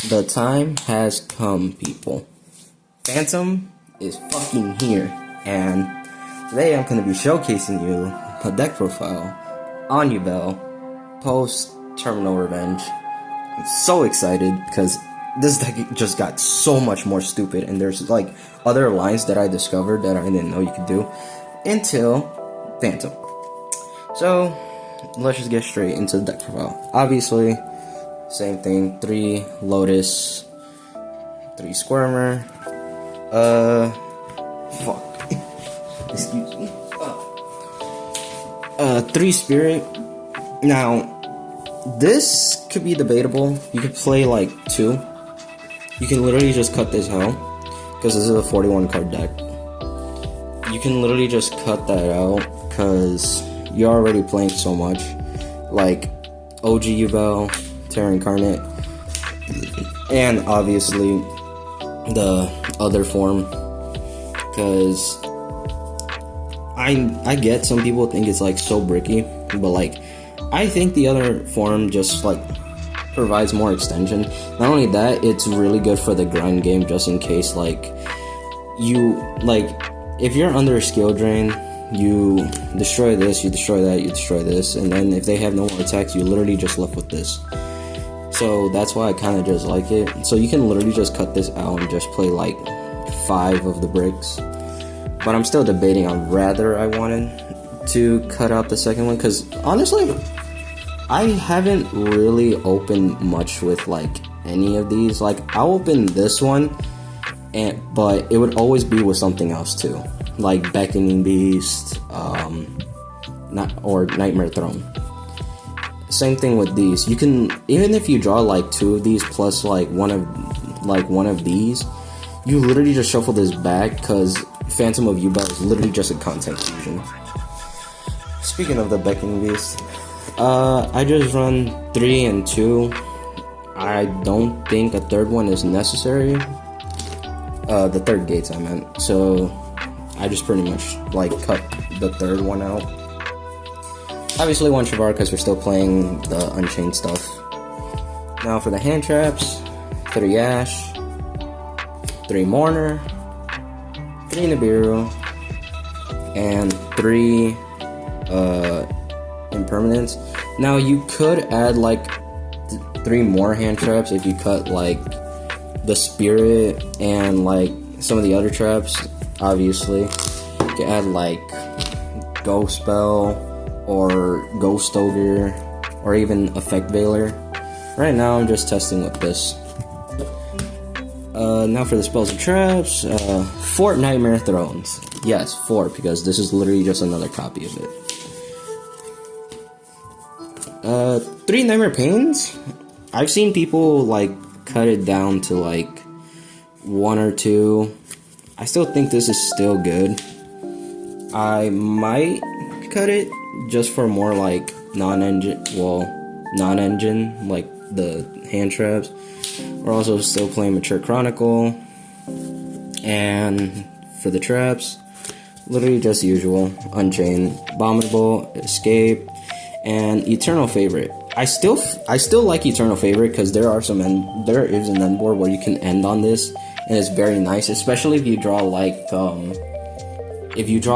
The time has come, people. Phantom is fucking here, and today I'm going to be showcasing you a deck profile on Yubel post Terminal Revenge. I'm so excited because this deck just got so much more stupid, and there's like other lines that I discovered that I didn't know you could do until Phantom. So let's just get straight into the deck profile. Obviously, same thing, 3 Lotus, 3 Squirmer, fuck, excuse me, 3 Spirit. Now, this could be debatable. You could play like 2. You can literally just cut this out, because this is a 41 card deck. You can literally just cut that out, because you're already playing so much, like OG Yubel, Terra Incarnate, and obviously the other form, because I get some people think it's like so bricky, but like I think the other form just like provides more extension. Not only that, it's really good for the grind game, just in case like you like if you're under a skill drain, you destroy this, you destroy that, you destroy this, and then if they have no more attacks, you literally just left with this. So that's why I kind of just like it. So you can literally just cut this out and just play like 5 of the bricks. But I'm still debating on rather I wanted to cut out the second one, because honestly, I haven't really opened much with like any of these. Like I'll open this one, but it would always be with something else too, like Beckoning Beast, or Nightmare Throne. Same thing with these. You can, even if you draw like 2 of these plus like one of these, you literally just shuffle this back, because Phantom of Yubel is literally just a content fusion. Speaking of the Beckoning Beast, I just run 3 and 2. I don't think a third one is necessary. The third gates I meant. So I just pretty much like cut the third one out. Obviously 1 Shavar, because we're still playing the Unchained stuff. Now for the hand traps, 3 Ash, 3 Mourner, 3 Nibiru, and 3 Impermanence. Now you could add like 3 more hand traps if you cut like the Spirit and like some of the other traps. Obviously, you could add like Ghost Spell or Ghost Ogre, or even Effect Veiler. Right now I'm just testing with this. Now for the spells and traps, 4 Nightmare Thrones. Yes, 4, because this is literally just another copy of it. 3 Nightmare Pains. I've seen people like cut it down to like 1 or 2. I still think this is still good. I might cut it just for more like non-engine, like the hand traps. We're also still playing Mature Chronicle, and for the traps, literally just usual: Unchained, Abominable, Escape, and Eternal Favorite. I still like Eternal Favorite, because there is an end board where you can end on this, and it's very nice, especially if you draw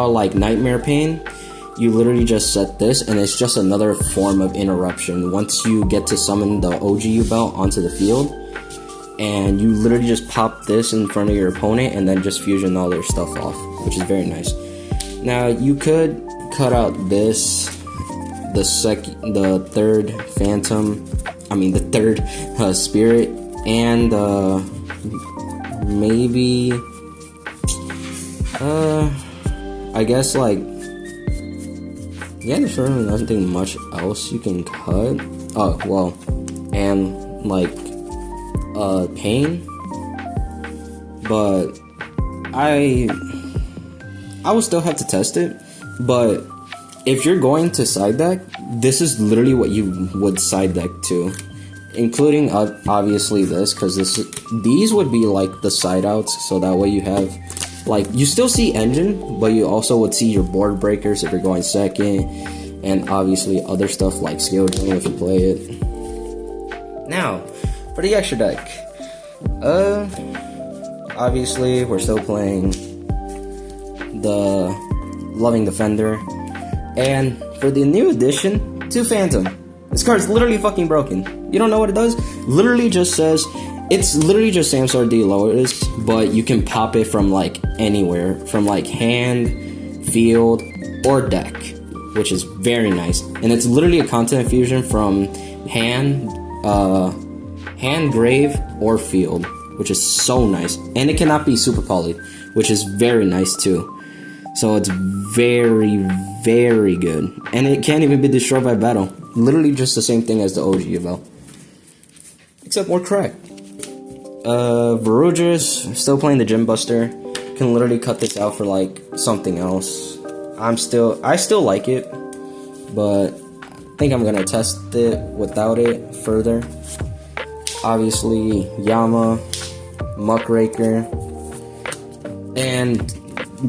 like Nightmare Pain. You literally just set this, and it's just another form of interruption once you get to summon the OG Yubel onto the field, and you literally just pop this in front of your opponent and then just fusion all their stuff off, which is very nice. Now you could cut out this, the third Phantom, the third Spirit, and maybe I guess like, yeah, there's really nothing much else you can cut. Oh, well, and like Pain, but I will still have to test it. But if you're going to side deck, this is literally what you would side deck to, including obviously this, because these would be like the side outs, so that way you have like, you still see engine, but you also would see your board breakers if you're going second, and obviously other stuff like skill drain if you play it. Now, for the extra deck, Obviously, we're still playing the Loving Defender. And for the new addition to Phantom, this card's literally fucking broken. You don't know what it does? Literally just says, it's literally just Samsar D Lotus, but you can pop it from like anywhere, from like hand, field, or deck, which is very nice. And it's literally a content fusion from hand, grave, or field, which is so nice. And it cannot be super poly, which is very nice too. So it's very, very good. And it can't even be destroyed by battle. Literally just the same thing as the OG Yubel, except more cracked. Verudris, still playing the Gym Buster. Can literally cut this out for like something else. I still like it, but I think I'm gonna test it without it further. Obviously, Yama, Muckraker, and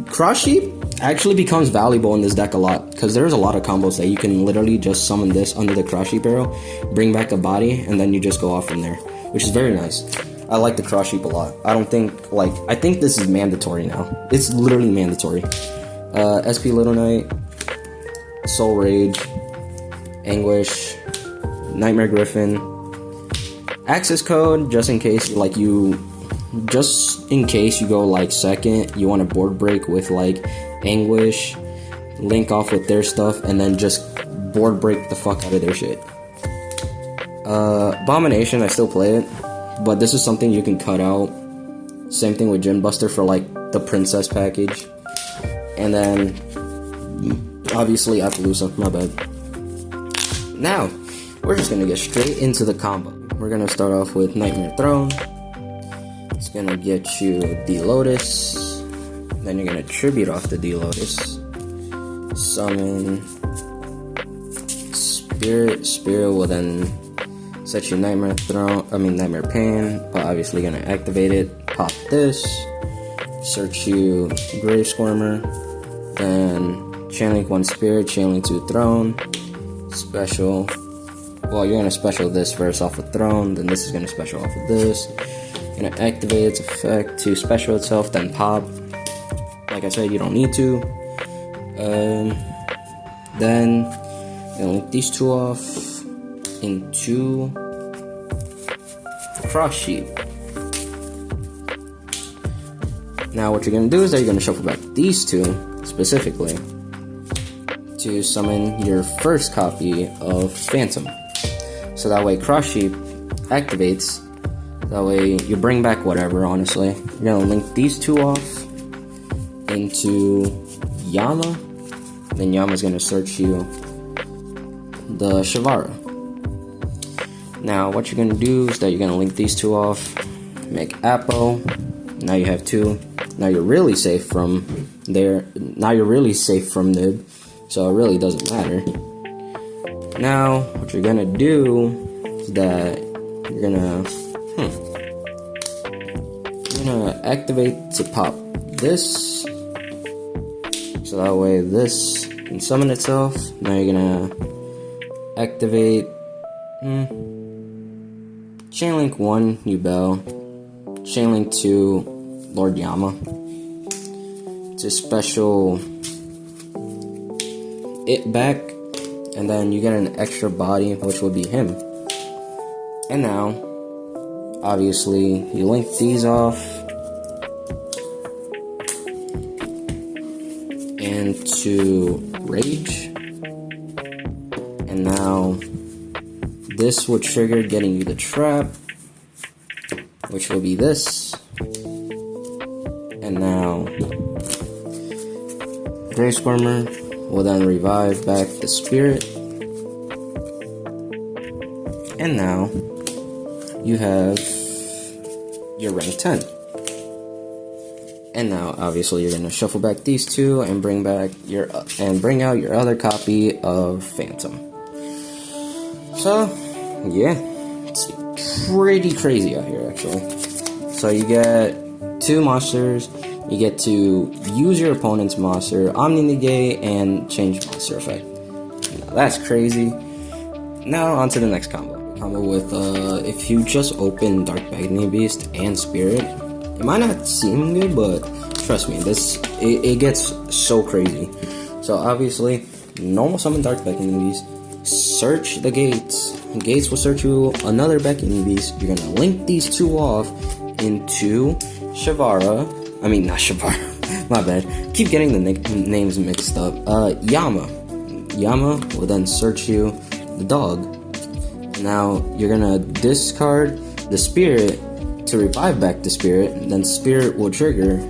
Cross Sheep actually becomes valuable in this deck a lot, because there's a lot of combos that you can literally just summon this under the Cross Sheep arrow, bring back a body, and then you just go off from there, which is very nice. I like the Cross Sheep a lot. I think this is mandatory now. It's literally mandatory. SP Little Knight, Soul Rage, Anguish, Nightmare Griffin, access code, just in case you go like second, you want to board break with like Anguish, link off with their stuff, and then just board break the fuck out of their shit. Abomination, I still play it, but this is something you can cut out. Same thing with Gym Buster for like the Princess package. And then obviously Appaloosa, my bad. Now, we're just gonna get straight into the combo. We're gonna start off with Nightmare Throne. It's gonna get you D-Lotus. Then you're gonna tribute off the D-Lotus. Summon Spirit. Spirit will then set you Nightmare Pain, but obviously gonna activate it. Pop this. Search you Grave Squirmer. Then Chainlink 1 Spirit, Chainlink 2 Throne. Special. Well, you're gonna special this first off of Throne, then this is gonna special off of this. Gonna activate its effect to special itself, then pop. Like I said, you don't need to. Then gonna link these two off into Cross Sheep. Now what you're gonna do is that you're gonna shuffle back these two specifically to summon your first copy of Phantom. So that way Cross Sheep activates. That way you bring back whatever, honestly. You're gonna link these two off into Yama. Then Yama's gonna search you the Shavara. Now what you're gonna do is that you're gonna link these two off, make Appo. Now you have two. Now you're really safe from there. Now you're really safe from Nib, so it really doesn't matter. Now what you're gonna do is that you're gonna activate to pop this, so that way this can summon itself. Now you're gonna activate Chainlink 1 Yubel, Chainlink 2 Lord Yama to special it back, and then you get an extra body, which will be him. And now obviously you link these off into Rage, and now this will trigger getting you the trap, which will be this. And now Grave Squirmer will then revive back the Spirit. And now you have your rank 10. And now obviously you're gonna shuffle back these two and bring out your other copy of Phantom. So yeah, it's pretty crazy out here actually. So you get two monsters. You get to use your opponent's monster, Omni Negate, and change monster effect. Now, that's crazy. Now on to the next combo. combo with if you just open Dark Agony Beast and Spirit, it might not seem good, but trust me, it gets so crazy. So obviously, normal summon Dark Agony Beast, search the gates. Gates will search you another Beckoning Beast. You're gonna link these two off into Shavara. I mean, not Shavara. My bad. Keep getting the names mixed up. Yama. Yama will then search you the dog. Now you're gonna discard the Spirit to revive back the Spirit. Then Spirit will trigger,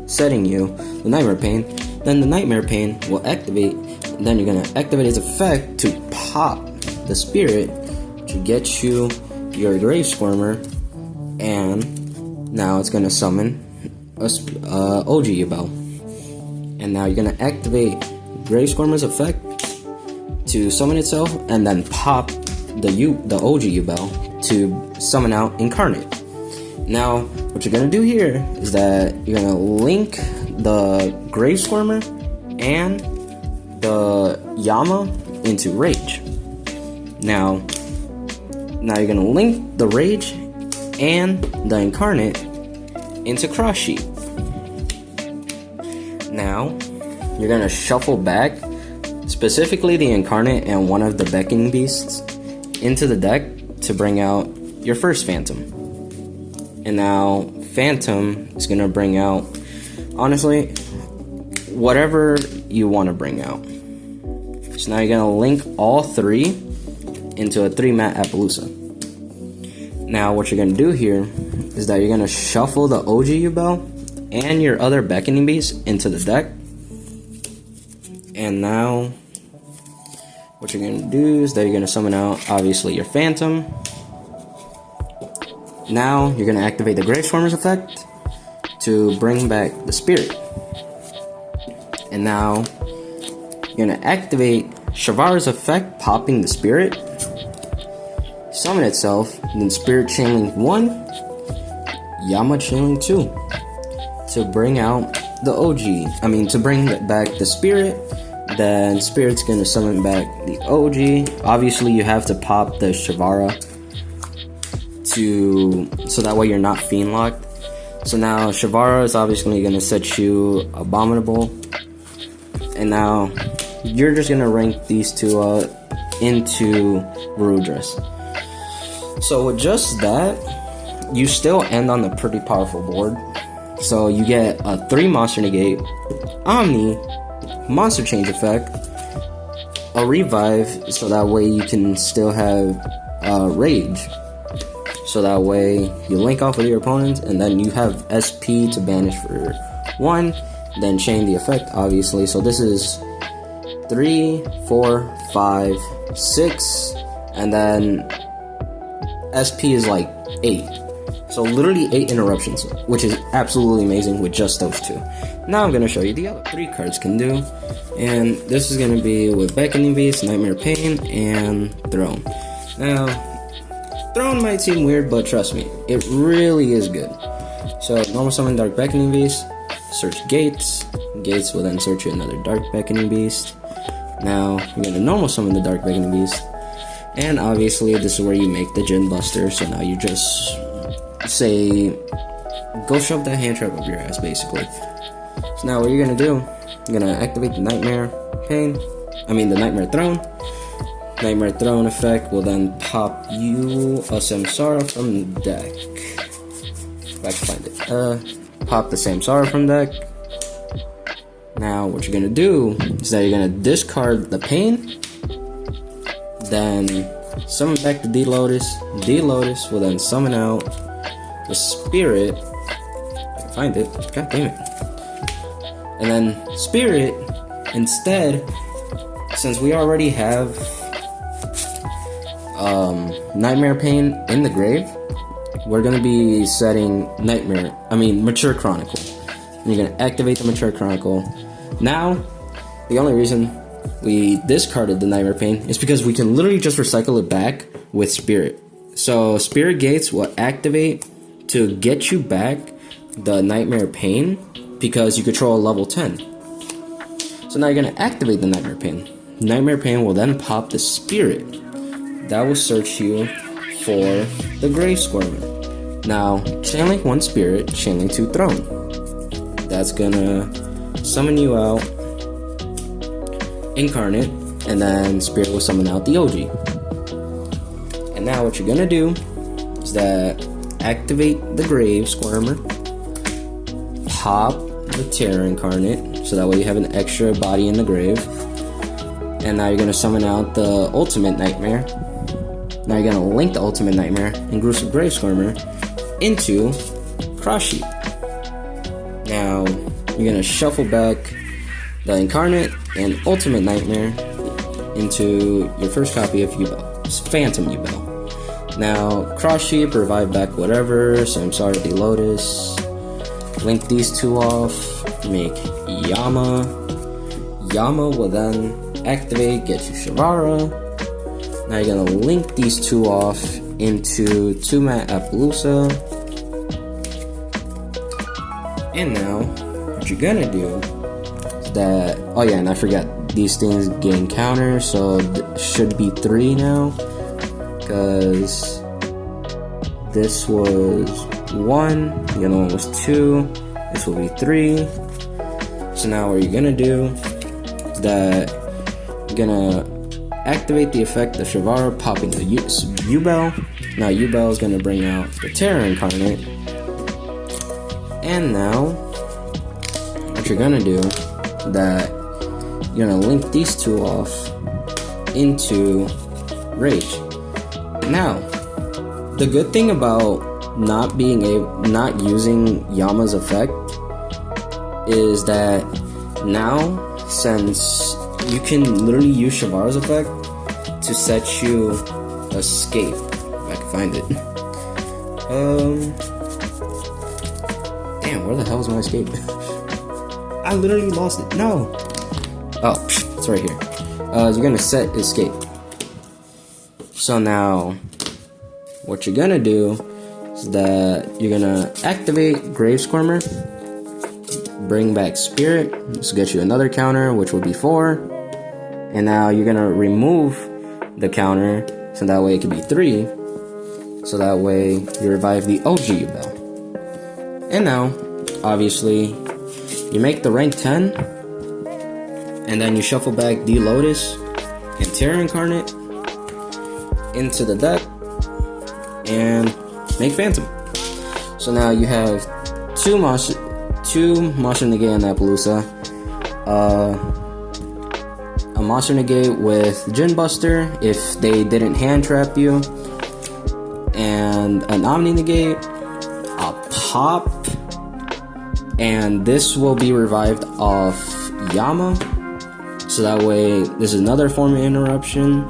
setting you the Nightmare Pain. Then the Nightmare Pain will activate. And then you're gonna activate its effect to pop the Spirit to get you your Grave Squirmer, and now it's gonna summon OG Yubel. And now you're gonna activate Grave Squirmer's effect to summon itself, and then pop the OG Yubel to summon out Incarnate. Now, what you're gonna do here is that you're gonna link the Grave Squirmer and the Yama into Rage. Now you're gonna link the Rage and the Incarnate into Cross Sheet. Now you're gonna shuffle back specifically the Incarnate and one of the Beckoning Beasts into the deck to bring out your first Phantom. And now Phantom is gonna bring out, honestly, whatever you want to bring out. So now you're gonna link all three into a 3-mat Appaloosa. Now what you're gonna do here is that you're gonna shuffle the OG Yubel and your other Beckoning Beast into the deck. And now what you're gonna do is that you're gonna summon out obviously your Phantom. Now you're gonna activate the Grave Swarmer's effect to bring back the Spirit. And now you're gonna activate Shavara's effect, popping the Spirit, summon itself, and then Spirit Chainlink 1, Yama Chainlink 2 to bring out the to bring back the Spirit. Then Spirit's gonna summon back the OG. Obviously you have to pop the Shavara so that way you're not Fiend locked. So now Shavara is obviously gonna set you Abominable. And now you're just gonna rank these two into Rudras. So with just that, you still end on a pretty powerful board. So you get a 3 monster negate, Omni, monster change effect, a revive, so that way you can still have rage. So that way you link off with your opponents, and then you have SP to banish for 1, then chain the effect, obviously. So this is 3, 4, 5, 6, and then SP is like 8. So literally 8 interruptions, which is absolutely amazing with just those 2. Now I'm going to show you the other 3 cards can do. And this is going to be with Beckoning Beast, Nightmare Pain, and Throne. Now, Throne might seem weird, but trust me, it really is good. So normal summon Dark Beckoning Beast, search Gates. Gates will then search you another Dark Beckoning Beast. Now you're going to normal summon the Dark Beckoning Beast. And obviously this is where you make the Gin Buster. So now you just say, go shove that hand trap up your ass, basically. So now what you're gonna do, you're gonna activate the Nightmare Throne. Nightmare Throne effect will then pop you a Samsara from the deck. If I can find it. Pop the Samsara from deck. Now what you're gonna do is that you're gonna discard the Pain, then summon back the D-Lotus. D-Lotus will then summon out the Spirit. If I can find it. God damn it. And then Spirit, instead, since we already have Nightmare Pain in the grave, we're gonna be setting Mature Chronicle. And you're gonna activate the Mature Chronicle. Now, the only reason we discarded the Nightmare Pain is because we can literally just recycle it back with Spirit. So Spirit Gates will activate to get you back the Nightmare Pain because you control a level 10. So now you're going to activate the Nightmare Pain. Nightmare Pain will then pop the Spirit. That will search you for the Grave Squirmer. Now, chain link 1 spirit, chain link 2 throne. That's gonna summon you out Incarnate, and then spirit will summon out the OG. And now what you're gonna do is that activate the Grave Squirmer, pop the Terror Incarnate, so that way you have an extra body in the grave. And now you're gonna summon out the Ultimate Nightmare. Now you're gonna link the Ultimate Nightmare and Gruesome Grave Squirmer into Cross Sheet. Now you're gonna shuffle back the Incarnate and Ultimate Nightmare into your first copy of Yubel. It's Phantom Yubel. Now Cross Sheet, revive back whatever, Samsara Lotus. Link these two off, make Yama. Yama will then activate, get you Shavara. Now you're gonna link these two off into 2-mat Appaloosa. And now, what you're gonna do is that, oh yeah, and I forgot, these things gain counters, so should be 3 now. Because this was 1, the other one was 2, this will be 3. So now what you're gonna do is that you're gonna activate the effect of Shavara popping the Yubel. Now Yubel is gonna bring out the Terror Incarnate. And now what you're gonna do is that you're gonna link these two off into Rage. Now, the good thing about not using Yama's effect is that now, since you can literally use Shavara's effect to set you escape, if I can find it. Damn, where the hell is my escape? I literally lost it. No. Oh, it's right here. You're gonna set escape. So now, what you're gonna do is that you're gonna activate Grave Squirmer, bring back Spirit, this will get you another counter, which will be 4, and now you're gonna remove the counter, so that way it can be 3, so that way you revive the OG Yubel. And now, obviously, you make the rank 10, and then you shuffle back the Lotus and Terror Incarnate into the deck, and make Phantom. So now you have 2 Monster Negate and Appaloosa, a Monster Negate with Djinn Buster if they didn't hand trap you, and an Omni Negate, a Pop, and this will be revived off Yama, so that way this is another form of interruption,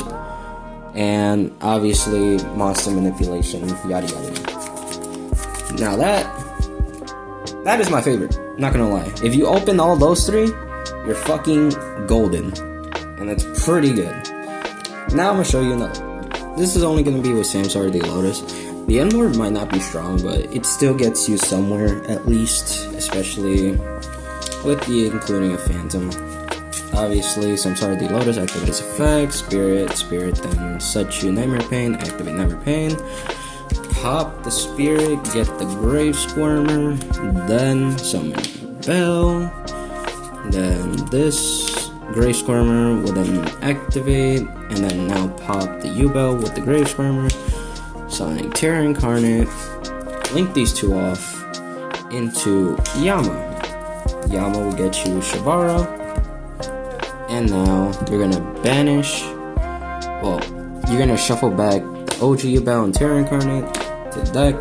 and obviously monster manipulation, yada yada. Now that is my favorite, not gonna lie. If you open all those 3, you're fucking golden, and that's pretty good. Now I'm gonna show you another. This is only gonna be with Samsara Lotus. The end word might not be strong, but it still gets you somewhere at least, especially with the including a Phantom. Obviously, Samsara Lotus, activate its effect, Spirit, then set you Nightmare Pain, activate Nightmare Pain, pop the Spirit, get the Grave Squirmer, then summon Bell, then this Grave Squirmer will then activate, and then now pop the Yubel with the Grave Squirmer, summoning Terror Incarnate, link these two off into Yama. Yama will get you Shavara. And now you're gonna banish. Well, you're gonna shuffle back the OG Yubel and Terror Incarnate to the deck,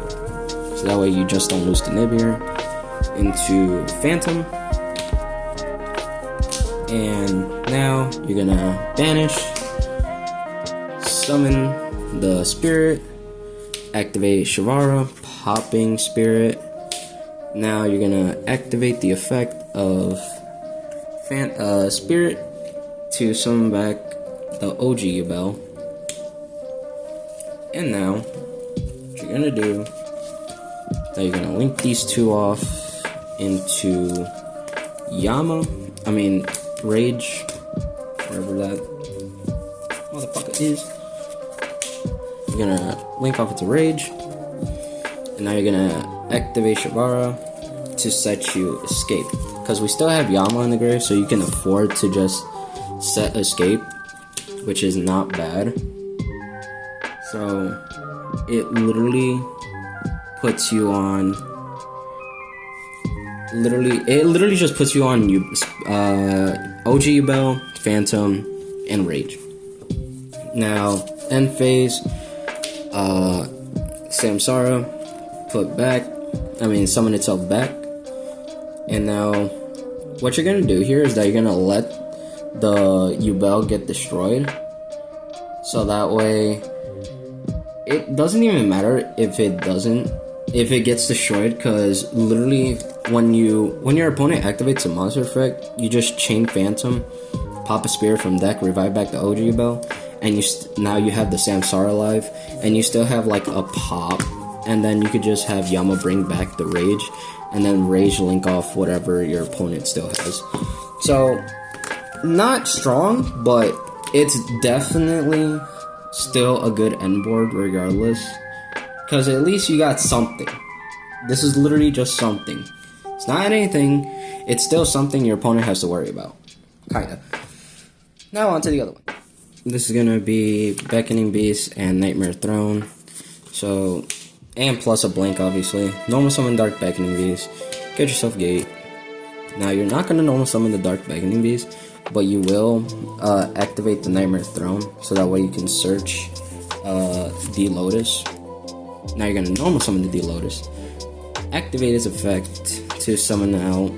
so that way you just don't lose to Nibiru, into Phantom. And now you're gonna banish, summon the Spirit, activate Shavara, popping Spirit. Now you're gonna activate the effect of Spirit to summon back the OG Yubel. And now, what you're gonna do is that you're gonna link these two off into Rage, wherever that motherfucker is. you're gonna link off into Rage, and now you're gonna activate Shabara to set you Escape. Because we still have Yama in the grave, so you can afford to just set Escape, which is not bad. So it literally puts you on. It literally just puts you on OG Yubel, Phantom, and Rage. Now, end phase, Samsara, summon itself back. And now, what you're gonna do here is that you're gonna let the Yubel get destroyed. So that way, it doesn't even matter if it gets destroyed, because literally, when your opponent activates a monster effect, you just chain Phantom, pop a Spirit from deck, revive back the OG Yubel, and now you have the Samsara alive, and you still have like a pop, and then you could just have Yama bring back the Rage, and then Rage link off whatever your opponent still has. So, not strong, but it's definitely still a good end board regardless, because at least you got something. This is literally just something. It's not anything, it's still something your opponent has to worry about. Kinda. Now on to the other one. This is gonna be Beckoning Beast and Nightmare Throne. So, and plus a blank, obviously. Normal summon Dark Beckoning Beast. Get yourself Gate. Now, you're not gonna normal summon the Dark Beckoning Beast, but you will activate the Nightmare Throne, so that way you can search D-Lotus. Now you're gonna normal summon the D-Lotus. Activate its effect to summon out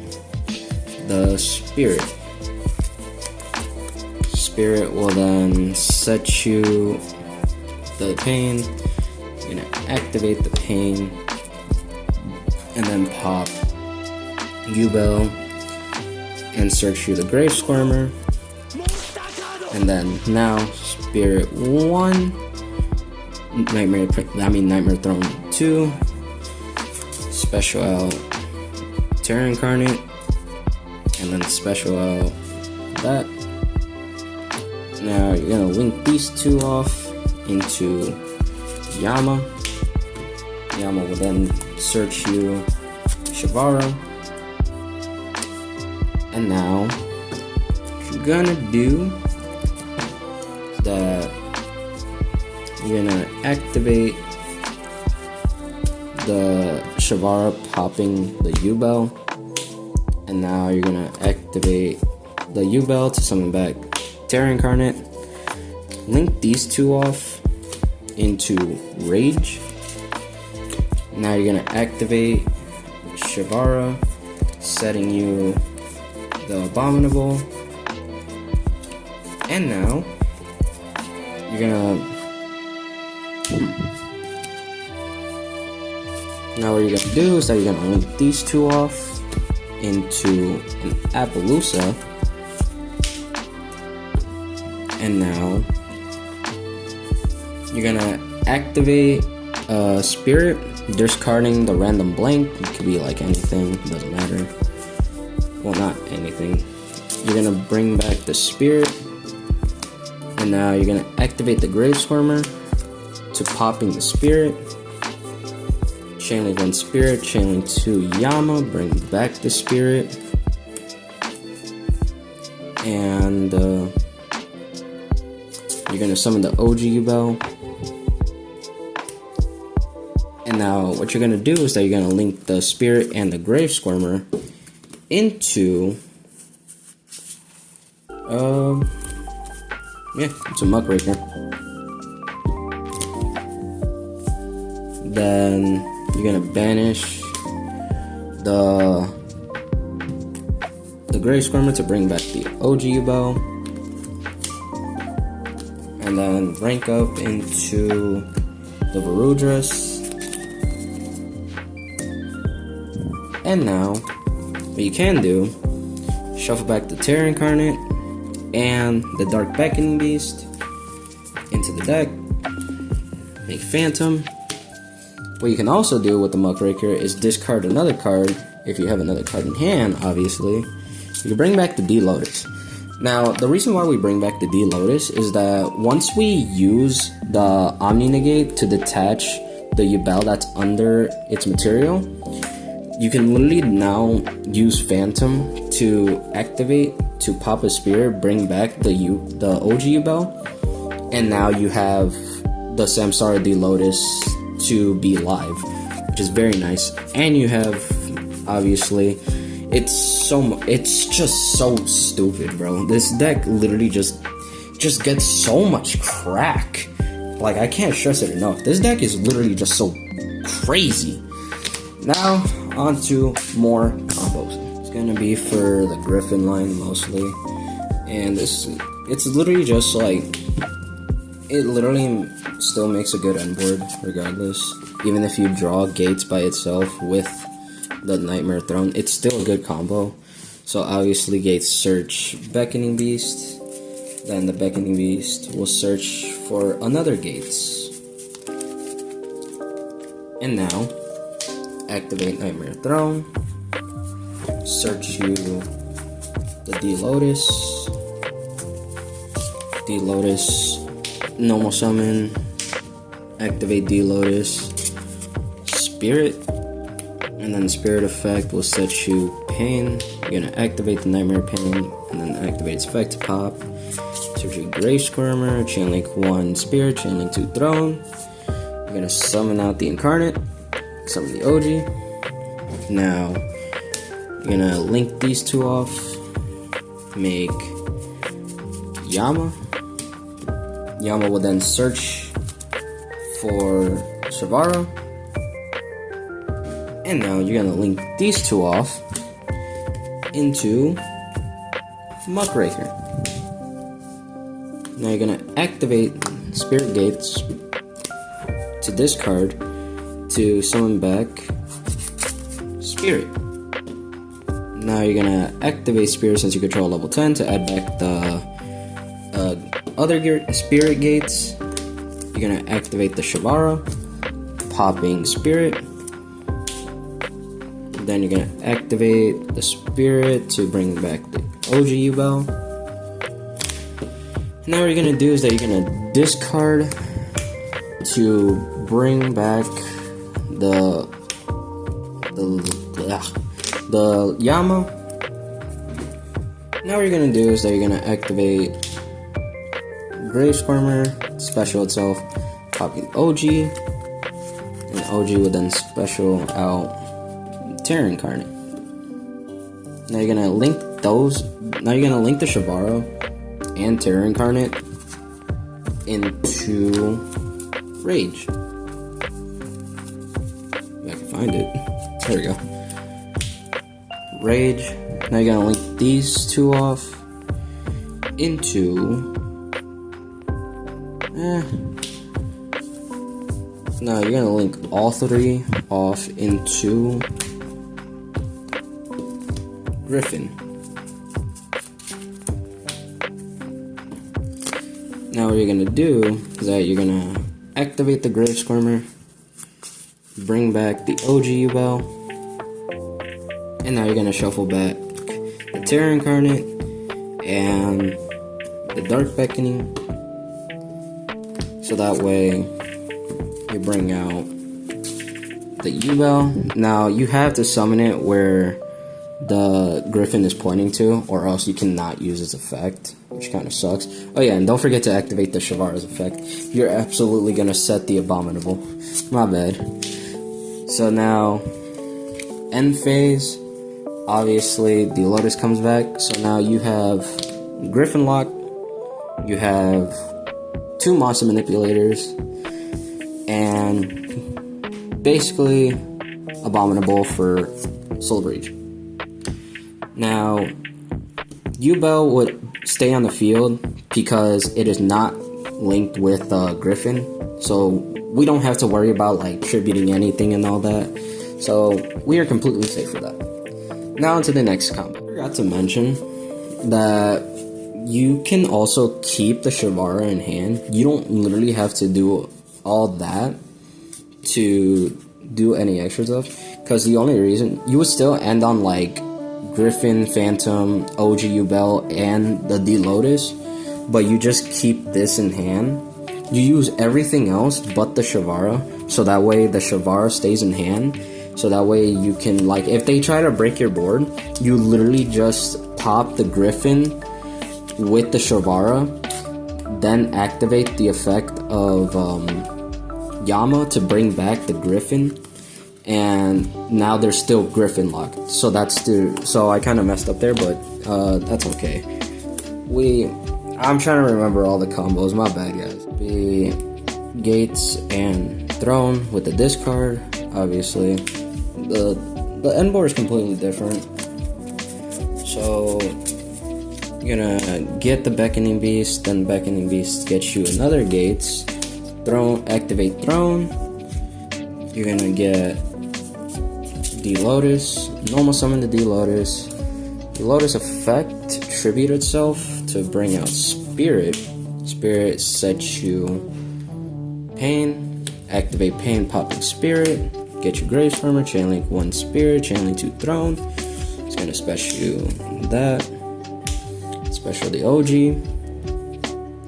the Spirit. Spirit will then set you the Pain. You're gonna activate the Pain, and then pop Yubel and search you the Grave Squirmer. And then now Spirit 1, Nightmare Throne 2, special out Terra Incarnate, and then special out that. Now you're gonna link these two off into Yama. Yama will then search you Shavara. And now what you're gonna do is that you're gonna activate the Shavara popping the Yubel, and now you're gonna activate the Yubel to summon back Terra Incarnate. Link these two off into Rage. Now you're gonna activate Shavara, setting you the Abominable, and now you're gonna Now what you're gonna do is that you're gonna link these two off into an Appaloosa, and now you're gonna activate Spirit, discarding the random blank. It could be like anything, doesn't matter. Well, not anything. You're gonna bring back the Spirit, and now you're gonna activate the Grave Squirmer to popping the Spirit. Chainlink 1 Spirit, Chainlink 2 Yama, bring back the Spirit, and you're gonna summon the OG Yubel. And now what you're gonna do is that you're gonna link the Spirit and the Grave Squirmer into it's a Muckraker. Then you're gonna banish the Grave Squirmer to bring back the OG Yubel, and then rank up into the Varudras. And now what you can do, shuffle back the Terra Incarnate and the Dark Beckoning Beast into the deck, make Phantom. What you can also do with the Muckraker is discard another card, if you have another card in hand, obviously. You can bring back the D-Lotus. Now, the reason why we bring back the D Lotus is that once we use the Omni Negate to detach the Yubel that's under its material, you can literally now use Phantom to activate, to pop a Spirit, bring back the OG Yubel, and now you have the Samsara D Lotus to be live, which is very nice. And you have, obviously, it's just so stupid, bro. This deck literally just gets so much crack. Like, I can't stress it enough. This deck is literally just so crazy. Now, on to more combos. It's gonna be for the Griffin line mostly. And it's literally just like, it literally still makes a good end board regardless. Even if you draw Gates by itself with the Nightmare Throne, it's still a good combo. So obviously Gates search Beckoning Beast, then the Beckoning Beast will search for another Gates. And now, activate Nightmare Throne, search you the D Lotus, normal summon, activate D Lotus, Spirit, and then Spirit effect will set you Pain. You're gonna activate the Nightmare Pain, and then activate its effect to pop. Search your Grave Squirmer, Chainlink 1 Spirit, Chainlink 2 Throne. You're gonna summon out the Incarnate, summon the OG. Now, you're gonna link these two off, make Yama. Yama will then search for Savara. And now you're gonna link these two off into Muckraker. Now you're gonna activate Spirit Gates to discard to summon back Spirit. Now you're gonna activate Spirit since you control level 10 to add back the other Spirit Gates. You're gonna activate the Shavara, popping Spirit. Then you're gonna activate the Spirit to bring back the OG Yubel. Now what you're gonna do is that you're gonna discard to bring back the Yama. Now what you're gonna do is that you're gonna activate Grave Squirmer, special itself, copy the OG, and the OG will then special out Terra Incarnate. Now you're gonna link those. Now you're gonna link the Shavara and Terra Incarnate into Rage. If I can find it. There we go. Rage. Now you're gonna link these two off into. Now you're gonna link all three off into Griffin. Now what you're gonna do is that you're gonna activate the Grave Squirmer, bring back the OG Yubel, and now you're gonna shuffle back the Terra Incarnate and the Dark Beckoning, so that way you bring out the Yubel. Now you have to summon it where the Griffin is pointing to, or else you cannot use its effect, which kind of sucks. Oh yeah, and don't forget to activate the Shavara's effect. You're absolutely gonna set the Abominable. My bad. So now, end phase, obviously the Lotus comes back, so now you have Griffin Lock, you have 2 Monster Manipulators, and basically Abominable for Soul Breach. Now, Yubel would stay on the field because it is not linked with Griffin, so we don't have to worry about like tributing anything and all that. So we are completely safe for that. Now into the next combo. I forgot to mention that you can also keep the Shavara in hand. You don't literally have to do all that to do any extra stuff, because the only reason you would still end on like Griffin, Phantom, OG Yubel, and the D Lotus, but you just keep this in hand. You use everything else but the Shavara, so that way the Shavara stays in hand. So that way you can, like, if they try to break your board, you literally just pop the Griffin with the Shavara, then activate the effect of Yama to bring back the Griffin, and now they're still Griffin locked. So so I kind of messed up there, but that's okay. I'm trying to remember all the combos, my bad guys. Be Gates and Throne with the discard, obviously. The end board is completely different. So you're gonna get the Beckoning Beast, then Beckoning Beast gets you another Gates. Throne, activate Throne. You're gonna get D Lotus, normal summon the D Lotus. The Lotus effect tribute itself to bring out Spirit. Spirit sets you Pain. Activate Pain, popping Spirit. Get your Grave Farmer, chain link 1 Spirit, chain link 2 Throne. It's gonna special you that. Special the OG.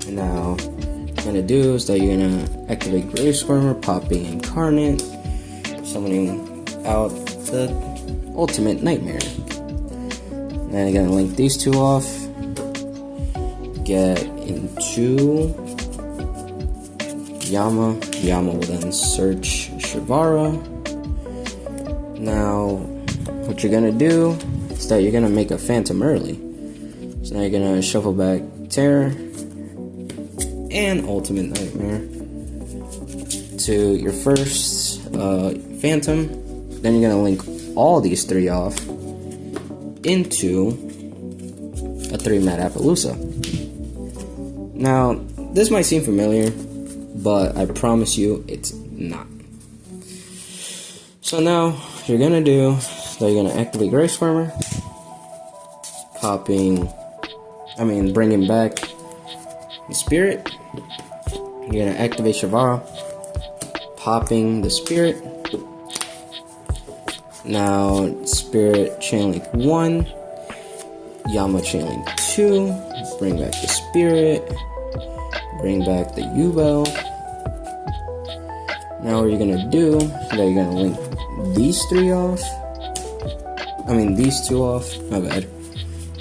And now what you're gonna do is that you're gonna activate Grave Farmer, popping Incarnate, summoning out the Ultimate Nightmare. Then you're gonna link these two off. Get into Yama. Yama will then search Shavara. Now, what you're gonna do is that you're gonna make a Phantom early. So now you're gonna shuffle back Terror and Ultimate Nightmare to your first Phantom. Then you're gonna link all these three off into a 3-mat Appaloosa. Now, this might seem familiar, but I promise you it's not. So now, what you're gonna do is that you're gonna activate Grace Farmer, bringing back the Spirit. You're gonna activate Shavara, popping the Spirit. Now, Spirit chain link 1, Yama chain link 2, bring back the Spirit, bring back the Yubel. Now what you're gonna do is that you're gonna link these two off, my bad,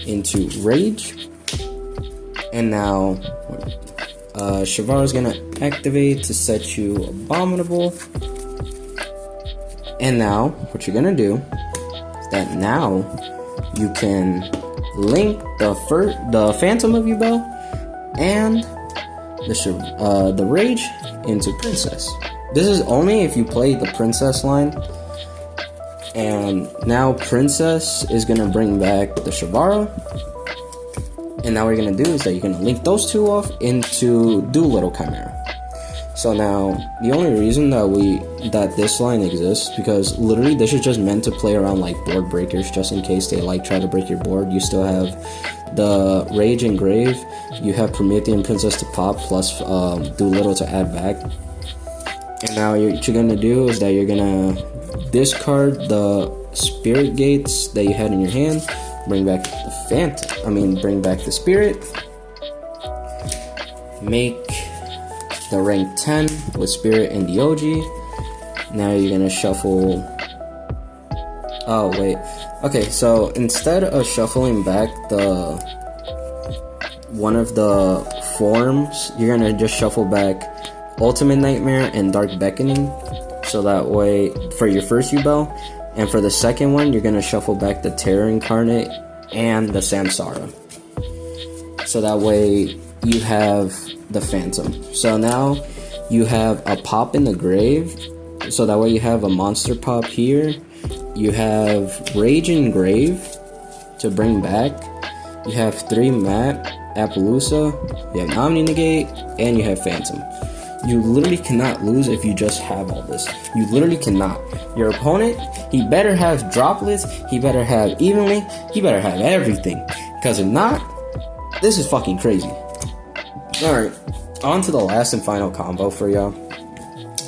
into Rage. And now Shavara's gonna activate to set you Abominable. And now what you're gonna do is that now you can link the Phantom of Yubel and the Rage into Princess. This is only if you play the Princess line. And now Princess is gonna bring back the Shavara. And now what you're gonna do is that you're gonna link those two off into Doolittle Chimera. So now the only reason that this line exists, because literally this is just meant to play around like board breakers, just in case they like try to break your board. You still have the Rage and Grave, you have Promethean Princess to pop plus Doolittle to add back. And now what you're gonna do is that you're gonna discard the Spirit Gates that you had in your hand, bring back the bring back the Spirit, make the rank 10 with Spirit and the OG. Now you're gonna shuffle. Oh wait. Okay, so instead of shuffling back one of the forms, you're gonna just shuffle back Ultimate Nightmare and Dark Beckoning. So that way, for your first Yubel, and for the second one, you're gonna shuffle back the Terror Incarnate and the Samsara. So that way, you have the Phantom. So now you have a pop in the grave. So that way you have a monster pop here. You have Rage and Grave to bring back. You have 3-mat Appaloosa. You have Omni Negate, and you have Phantom. You literally cannot lose if you just have all this. You literally cannot. Your opponent, he better have droplets. He better have evenly. He better have everything. Because if not, this is fucking crazy. Alright, on to the last and final combo for y'all.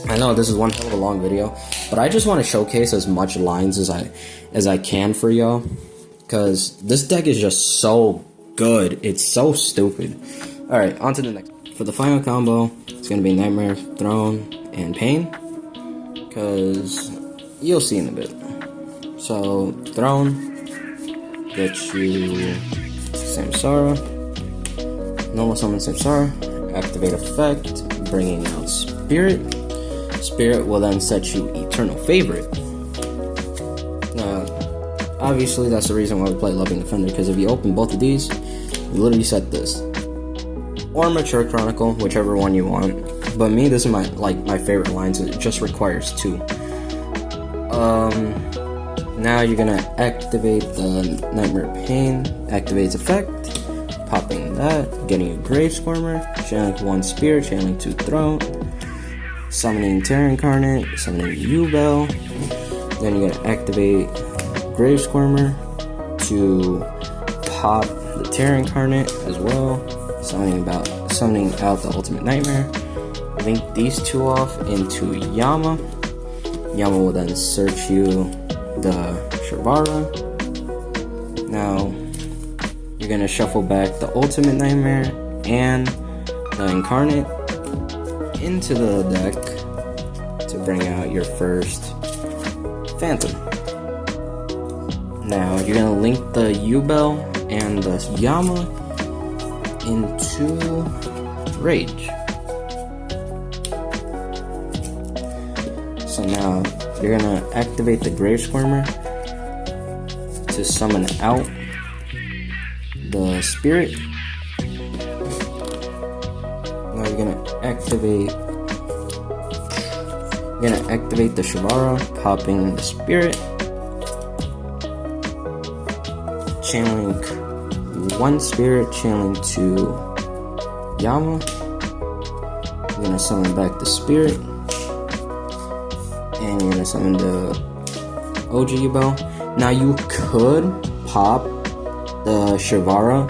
I know this is one hell of a long video, but I just want to showcase as much lines as I can for y'all. because this deck is just so good. It's so stupid. Alright, on to the next. For the final combo, it's going to be Nightmare, Throne, and Pain, because you'll see in a bit. So, Throne gets you Samsara, normal summon Samsara, activate effect, bringing out Spirit. Spirit will then set you Eternal Favorite. Now, obviously that's the reason why we play Loving Defender, because if you open both of these, you literally set this. Or Mature Chronicle, whichever one you want. But me, this is my favorite lines. It just requires 2. Now you're gonna activate the Nightmare Pain, activates effect, popping that, getting a Grave Squirmer, channeling 1 Spirit, channeling 2 Throne, summoning Terra Incarnate, summoning Yubel. Then you're gonna activate Grave Squirmer to pop the Terra Incarnate as well, summoning out the Ultimate Nightmare. Link these 2 off into Yama. Yama will then search you the Shavara. Now you're gonna shuffle back the Ultimate Nightmare and the Incarnate into the deck to bring out your first Phantom. Now you're gonna link the Yubel and the Yama into Rage. So now you're gonna activate the Grave Squirmer to summon out the Spirit. Now you're gonna activate the Shavara, popping the Spirit, channeling 1 Spirit, channeling 2 Yama. You're gonna summon back the Spirit, and you're gonna summon the OG Yubel. Now you could pop the Shavara,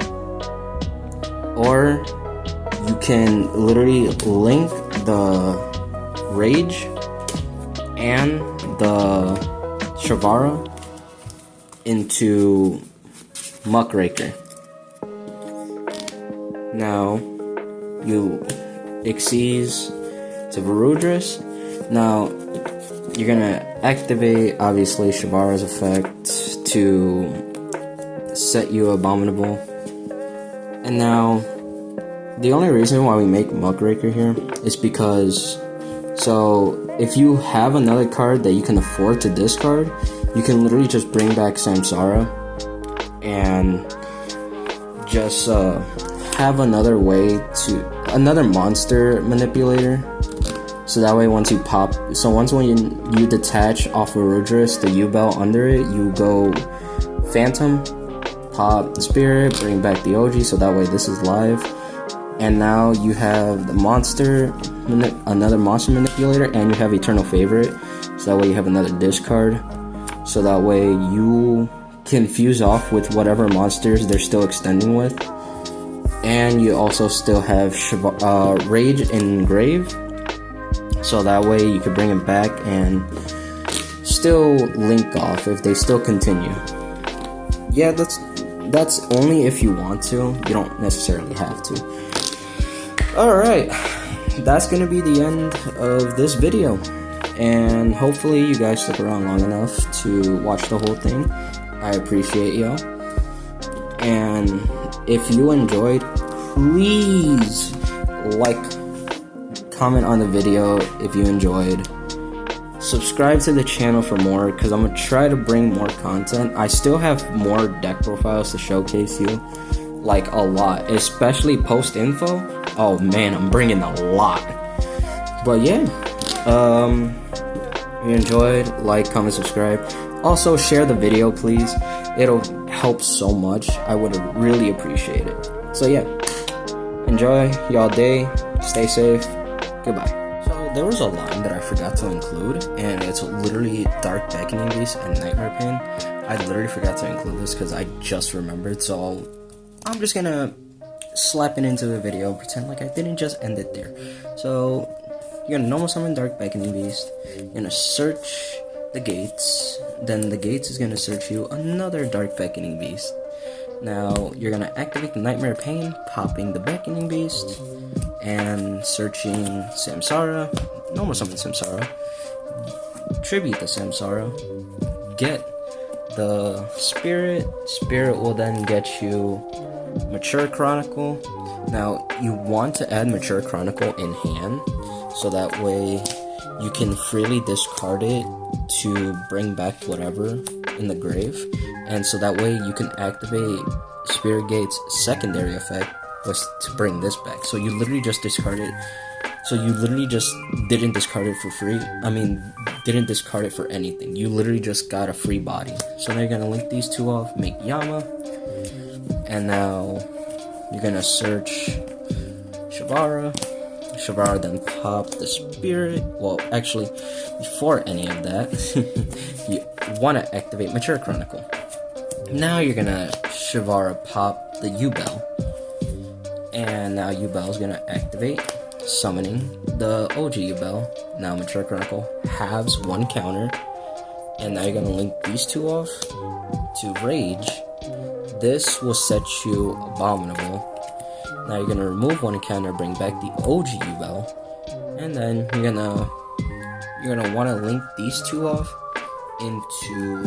or you can literally link the Rage and the Shavara into Muckraker. Now you Xyz to Varudras. Now you're gonna activate obviously Shavara's effect to set you Abominable. And now the only reason why we make Muckraker here is because, so if you have another card that you can afford to discard, you can literally just bring back Samsara and just have another monster manipulator. So that way once you pop, when you detach off of Rudris, the Yubel under it, you go Phantom, pop the Spirit, bring back the OG, so that way this is live. And now you have the another monster manipulator, and you have Eternal Favorite, so that way you have another discard. So that way you can fuse off with whatever monsters they're still extending with. And you also still have Rage and Grave, so that way you could bring it back and still link off if they still continue. Yeah, that's only if you want to. You don't necessarily have to. Alright, that's gonna be the end of this video, and hopefully you guys stuck around long enough to watch the whole thing. I appreciate y'all, and if you enjoyed, please like, comment on the video if you enjoyed, subscribe to the channel for more, because I'm gonna try to bring more content. I still have more deck profiles to showcase you, like a lot, especially post info. Oh man, I'm bringing a lot. But yeah, if you enjoyed, like, comment, subscribe. Also share the video, please. It'll help so much. I would really appreciate it. So yeah, enjoy y'all day, stay safe, goodbye. So there was a line that I forgot to include, and it's literally Dark Beckoning Beast and Nightmare Pain. I literally forgot to include this because I just remembered, so I'm just gonna slap it into the video, pretend like I didn't just end it there. So you're gonna normal summon Dark Beckoning Beast, you're gonna search the gates. Then the gates is gonna search you another Dark Beckoning Beast. Now you're gonna activate the Nightmare Pain, popping the Beckoning Beast, and searching Samsara, normal summon Samsara, tribute the Samsara, get the Spirit. Spirit will then get you Mature Chronicle. Now you want to add Mature Chronicle in hand, so that way you can freely discard it to bring back whatever in the grave, and so that way you can activate Spirit Gate's secondary effect was to bring this back. So you literally just discarded. So you literally just didn't discard it for free. I mean, didn't discard it for anything. You literally just got a free body. So now you're gonna link these two off, make Yama, and now you're gonna search Shavara. Shavara then pop the Spirit. Well, actually, before any of that, you want to activate Mature Chronicle. Now you're gonna Shavara pop the Yubel, and now Yubel is gonna activate, summoning the OG Yubel. Now Mature Chronicle halves one counter, and now you're gonna link these two off to Rage. This will set you Abominable. Now you're gonna remove one counter, bring back the OG Yubel, and then you're gonna want to link these two off into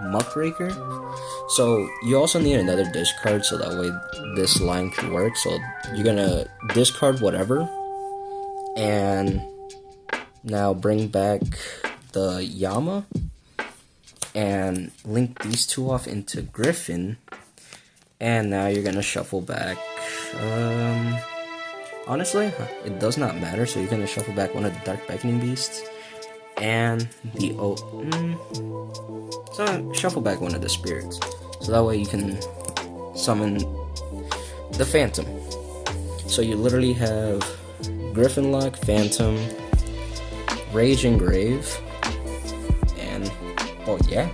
Muckraker. So you also need another discard, so that way this line can work. So you're gonna discard whatever, and now bring back the Yama, and link these two off into Griffin, and now you're gonna shuffle back. Honestly, it does not matter. So you're gonna shuffle back one of the Dark Beckoning Beasts and the so shuffle back one of the Spirits, so that way you can summon the Phantom. So you literally have Griffin Lock, Phantom, Rage and Grave, and oh yeah,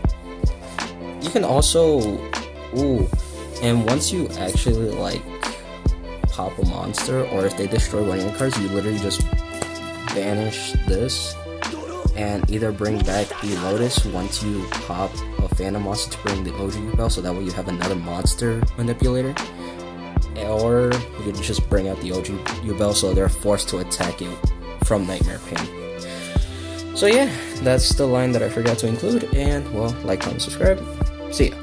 you can also and once you actually like pop a monster, or if they destroy one of your cards, you literally just banish this and either bring back the Lotus once you pop a Phantom monster to bring the OG Yubel, so that way you have another monster manipulator, or you can just bring out the OG Yubel so they're forced to attack you from Nightmare Pain. So yeah, that's the line that I forgot to include, and well, like, comment, subscribe. See ya.